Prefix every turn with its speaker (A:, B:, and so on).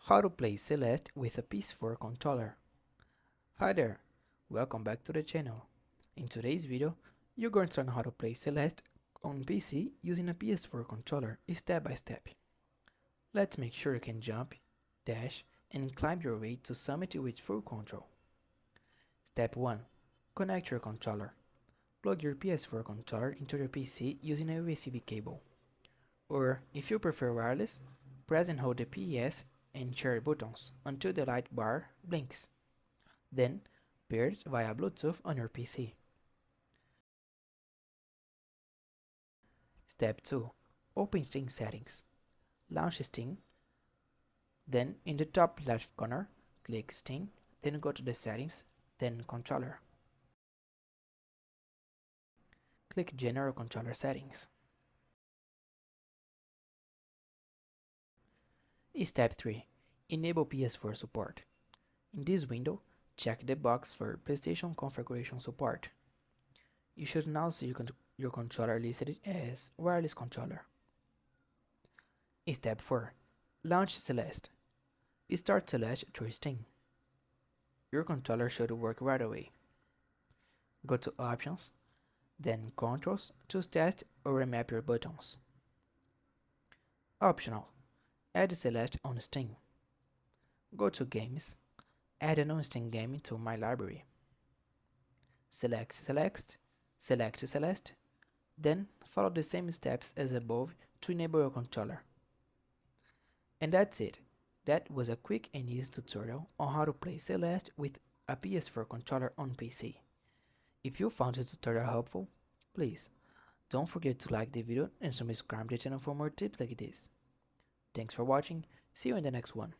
A: How to play Celeste with a PS4 controller. Hi there, welcome back to the channel. In today's video, you're going to learn how to play Celeste on PC using a PS4 controller step by step. Let's make sure you can jump, dash, and climb your way to summit with full control. Step 1. Connect your controller. Plug your PS4 controller into your PC using a USB cable. Or, if you prefer wireless, press and hold the PS and share buttons until the light bar blinks. Then, pair it via Bluetooth on your PC. Step 2. Open Steam settings. Launch Steam. Then, in the top left corner, click Steam, then go to the settings, then Controller. Click General Controller Settings. Step 3. Enable PS4 support. In this window, check the box for PlayStation configuration support. You should now see your controller listed as wireless controller. Step 4. Launch Celeste. Start Celeste through Steam. Your controller should work right away. Go to Options, then Controls to test or remap your buttons. Optional. Add Celeste on Steam. Go to Games, add a non-Steam game to My Library. Select Celeste, then follow the same steps as above to enable your controller. And that's it. That was a quick and easy tutorial on how to play Celeste with a PS4 controller on PC. If you found the tutorial helpful, please don't forget to like the video and subscribe to the channel for more tips like this. Thanks for watching, see you in the next one.